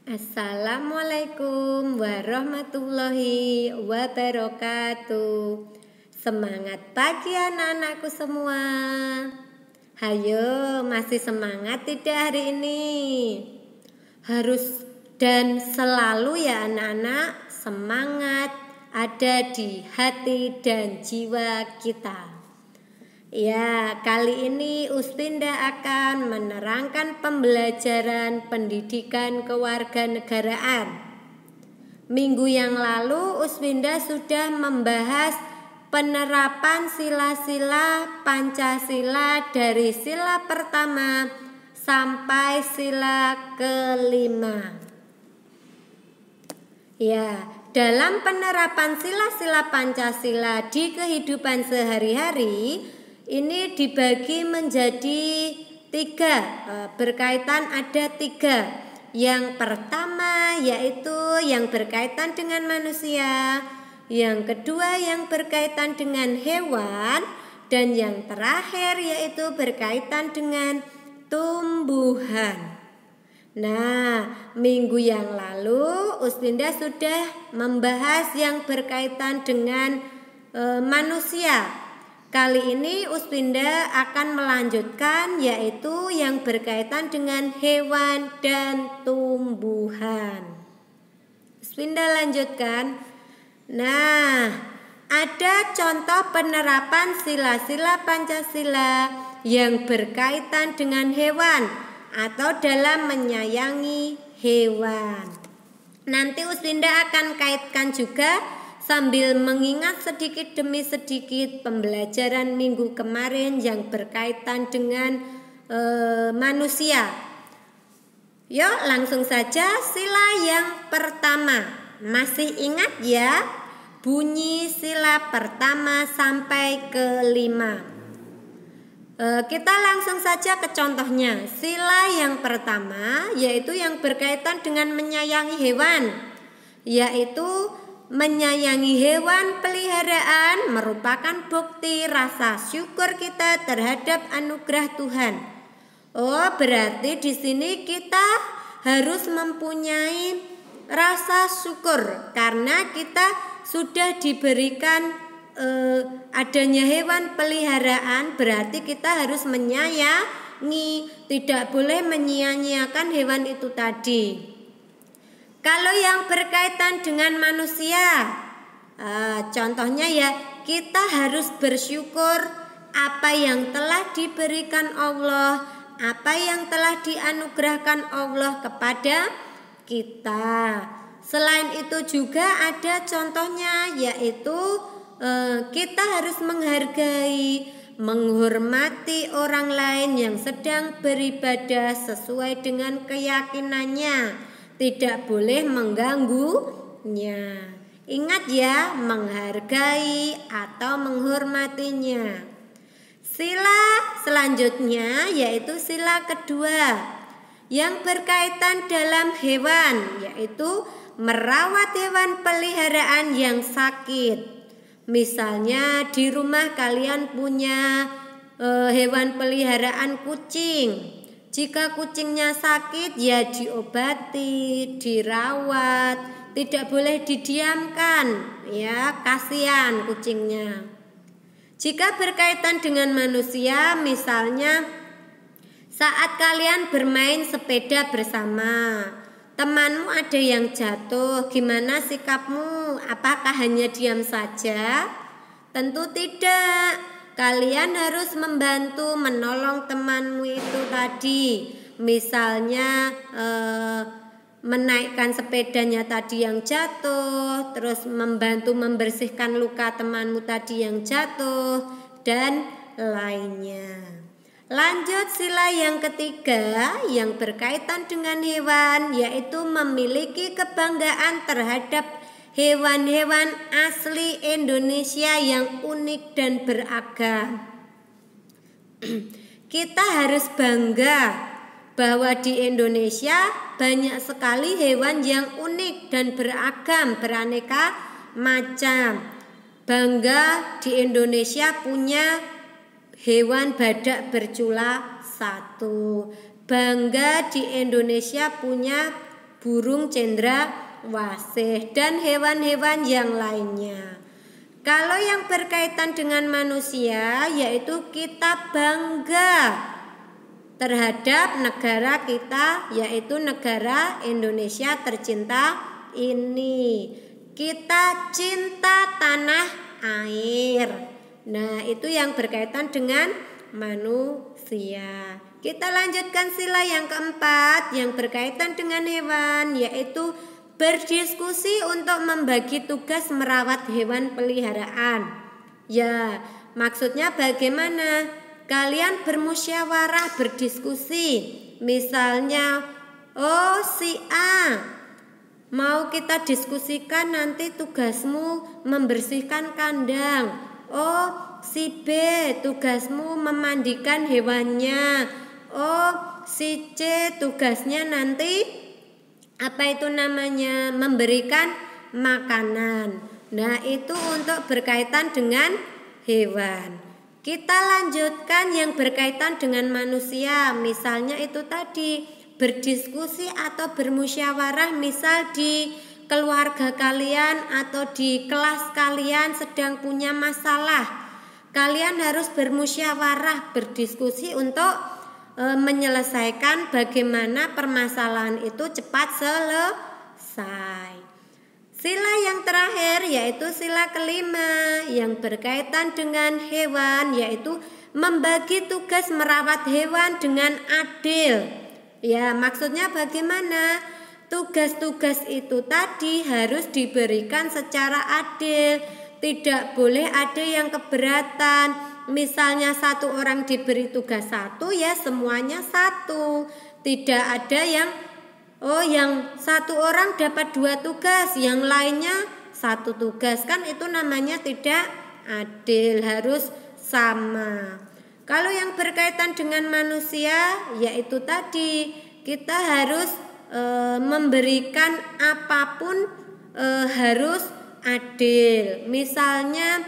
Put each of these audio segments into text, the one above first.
Assalamualaikum warahmatullahi wabarakatuh. Semangat pagi anak-anakku semua. Hayo, masih semangat tidak hari ini? Harus dan selalu ya anak-anak, semangat ada di hati dan jiwa kita. Ya, kali ini Uspinda akan menerangkan pembelajaran pendidikan kewarganegaraan. Minggu yang lalu Uspinda sudah membahas penerapan sila-sila Pancasila dari sila pertama sampai sila kelima. Ya, dalam penerapan sila-sila Pancasila di kehidupan sehari-hari ini dibagi menjadi tiga, berkaitan ada tiga. Yang pertama yaitu yang berkaitan dengan manusia, yang kedua yang berkaitan dengan hewan, dan yang terakhir yaitu berkaitan dengan tumbuhan. Nah, minggu yang lalu Uspinda sudah membahas yang berkaitan dengan manusia. Kali ini Uspinda akan melanjutkan yaitu yang berkaitan dengan hewan dan tumbuhan. Uspinda lanjutkan. Nah, ada contoh penerapan sila-sila Pancasila yang berkaitan dengan hewan atau dalam menyayangi hewan. Nanti Uspinda akan kaitkan juga sambil mengingat sedikit demi sedikit pembelajaran minggu kemarin yang berkaitan dengan manusia. Yuk langsung saja sila yang pertama. Masih ingat ya bunyi sila pertama sampai kelima. Kita langsung saja ke contohnya. Sila yang pertama yaitu yang berkaitan dengan menyayangi hewan, yaitu menyayangi hewan peliharaan merupakan bukti rasa syukur kita terhadap anugerah Tuhan. Oh, berarti di sini kita harus mempunyai rasa syukur karena kita sudah diberikan adanya hewan peliharaan, berarti kita harus menyayangi, tidak boleh menyia-nyiakan hewan itu tadi. Kalau yang berkaitan dengan manusia, contohnya ya kita harus bersyukur apa yang telah diberikan Allah, apa yang telah dianugerahkan Allah kepada kita. Selain itu juga ada contohnya yaitu kita harus menghargai, menghormati orang lain yang sedang beribadah sesuai dengan keyakinannya. Tidak boleh mengganggunya. Ingat ya, menghargai atau menghormatinya. Sila selanjutnya yaitu sila kedua yang berkaitan dalam hewan, yaitu merawat hewan peliharaan yang sakit. Misalnya di rumah kalian punya hewan peliharaan kucing. Jika kucingnya sakit ya diobati, dirawat, tidak boleh didiamkan, ya kasihan kucingnya. Jika berkaitan dengan manusia, misalnya saat kalian bermain sepeda bersama, temanmu ada yang jatuh, gimana sikapmu? Apakah hanya diam saja? Tentu tidak. Kalian harus membantu menolong temanmu itu tadi. Misalnya menaikkan sepedanya tadi yang jatuh, terus membantu membersihkan luka temanmu tadi yang jatuh, dan lainnya. Lanjut sila yang ketiga yang berkaitan dengan hewan, yaitu memiliki kebanggaan terhadap hewan-hewan asli Indonesia yang unik dan beragam. Kita harus bangga bahwa di Indonesia banyak sekali hewan yang unik dan beragam, beraneka macam. Bangga di Indonesia punya hewan badak bercula 1. Bangga di Indonesia punya burung cendrawasih, dan hewan-hewan yang lainnya. Kalau yang berkaitan dengan manusia, yaitu kita bangga terhadap negara kita, yaitu negara Indonesia tercinta ini. Kita cinta tanah air. Nah, itu yang berkaitan dengan manusia. Kita lanjutkan sila yang keempat yang berkaitan dengan hewan, yaitu berdiskusi untuk membagi tugas merawat hewan peliharaan. Ya, maksudnya bagaimana? Kalian bermusyawarah, berdiskusi. Misalnya, oh si A, mau kita diskusikan nanti tugasmu membersihkan kandang. Oh si B, tugasmu memandikan hewannya. Oh si C, tugasnya nanti memberikan makanan. Nah, itu untuk berkaitan dengan hewan. Kita lanjutkan yang berkaitan dengan manusia. Misalnya itu tadi, berdiskusi atau bermusyawarah, misal di keluarga kalian atau di kelas kalian sedang punya masalah. Kalian harus bermusyawarah, berdiskusi untuk menyelesaikan bagaimana permasalahan itu cepat selesai. Sila yang terakhir yaitu sila kelima yang berkaitan dengan hewan, yaitu membagi tugas merawat hewan dengan adil. Ya, maksudnya bagaimana? Tugas-tugas itu tadi harus diberikan secara adil. Tidak boleh ada yang keberatan. Misalnya satu orang diberi tugas satu, ya semuanya satu. Tidak ada yang satu orang dapat 2 tugas, yang lainnya 1 tugas. Kan itu namanya tidak adil, harus sama. Kalau yang berkaitan dengan manusia, yaitu tadi kita harus memberikan apapun harus adil. Misalnya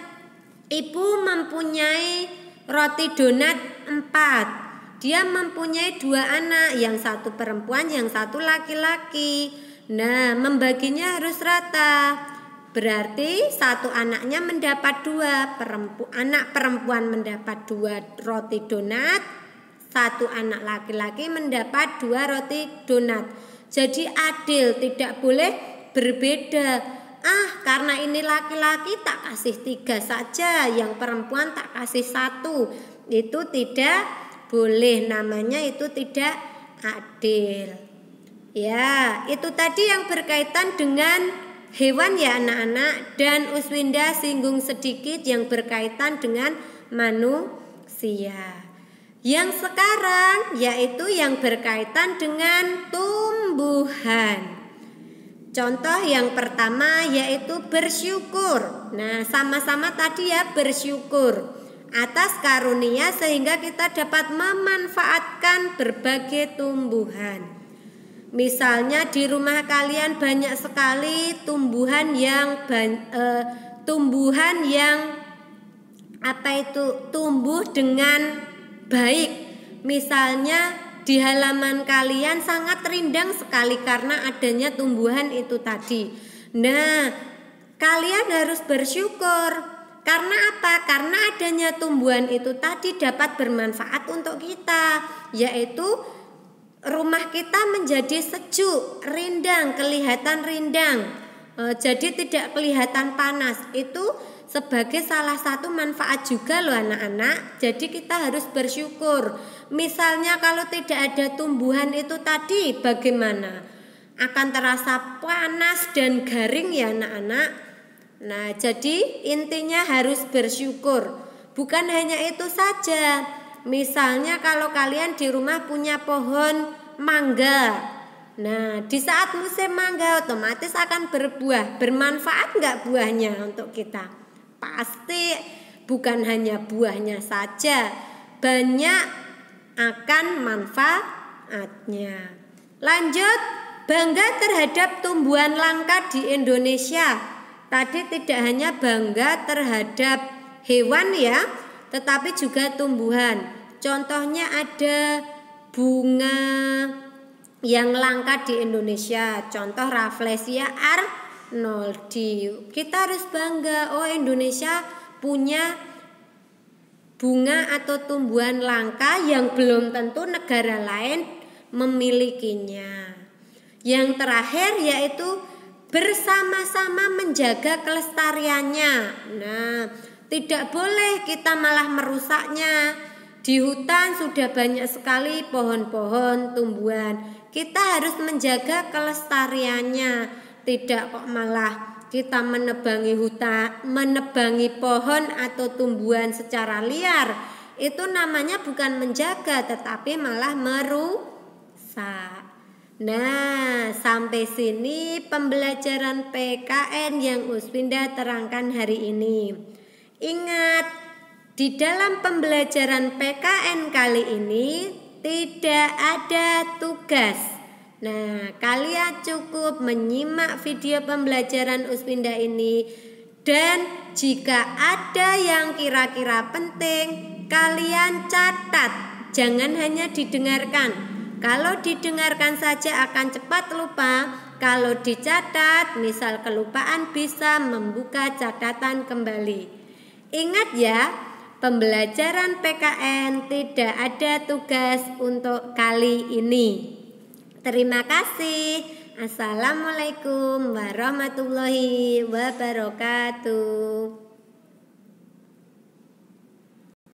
ibu mempunyai roti donat 4. Dia mempunyai 2 anak, yang 1 perempuan, yang 1 laki-laki. Nah, membaginya harus rata. Berarti 1 anaknya mendapat 2, anak perempuan mendapat 2 roti donat, 1 anak laki-laki mendapat 2 roti donat. Jadi adil, tidak boleh berbeda. Karena ini laki-laki tak kasih 3 saja, yang perempuan tak kasih 1. Itu tidak boleh, namanya itu tidak adil. Ya, itu tadi yang berkaitan dengan hewan ya anak-anak, dan Uswinda singgung sedikit yang berkaitan dengan manusia. Yang sekarang yaitu yang berkaitan dengan tumbuhan. Contoh yang pertama yaitu bersyukur. Nah, sama-sama tadi ya, bersyukur atas karunia sehingga kita dapat memanfaatkan berbagai tumbuhan. Misalnya di rumah kalian banyak sekali tumbuhan yang tumbuh dengan baik. Misalnya di halaman kalian sangat rindang sekali karena adanya tumbuhan itu tadi. Nah, kalian harus bersyukur. Karena apa? Karena adanya tumbuhan itu tadi dapat bermanfaat untuk kita, yaitu rumah kita menjadi sejuk, rindang, kelihatan rindang. Jadi tidak kelihatan panas. Itu sebagai salah satu manfaat juga loh anak-anak. Jadi kita harus bersyukur. Misalnya kalau tidak ada tumbuhan itu tadi, bagaimana? Akan terasa panas dan garing ya anak-anak. Nah, jadi intinya harus bersyukur. Bukan hanya itu saja. Misalnya kalau kalian di rumah punya pohon mangga. Nah, di saat musim mangga otomatis akan berbuah. Bermanfaat enggak buahnya untuk kita? Pasti bukan hanya buahnya saja, banyak akan manfaatnya. Lanjut, bangga terhadap tumbuhan langka di Indonesia. Tadi tidak hanya bangga terhadap hewan ya, tetapi juga tumbuhan. Contohnya ada bunga yang langka di Indonesia. Contoh Rafflesia arnoldi. Kita harus bangga, oh Indonesia punya bunga atau tumbuhan langka yang belum tentu negara lain memilikinya. Yang terakhir yaitu bersama-sama menjaga kelestariannya. Nah, tidak boleh kita malah merusaknya. Di hutan sudah banyak sekali pohon-pohon, tumbuhan. Kita harus menjaga kelestariannya. Tidak kok malah kita menebangi hutan, menebangi pohon atau tumbuhan secara liar. Itu namanya bukan menjaga, tetapi malah merusak. Nah, sampai sini pembelajaran PKN yang Uspinda terangkan hari ini. Ingat, di dalam pembelajaran PKN kali ini tidak ada tugas. Nah, kalian cukup menyimak video pembelajaran Uspinda ini, dan jika ada yang kira-kira penting, kalian catat, jangan hanya didengarkan. Kalau didengarkan saja akan cepat lupa. Kalau dicatat, misal kelupaan, bisa membuka catatan kembali. Ingat ya, pembelajaran PKN tidak ada tugas untuk kali ini. Terima kasih. Assalamualaikum warahmatullahi wabarakatuh.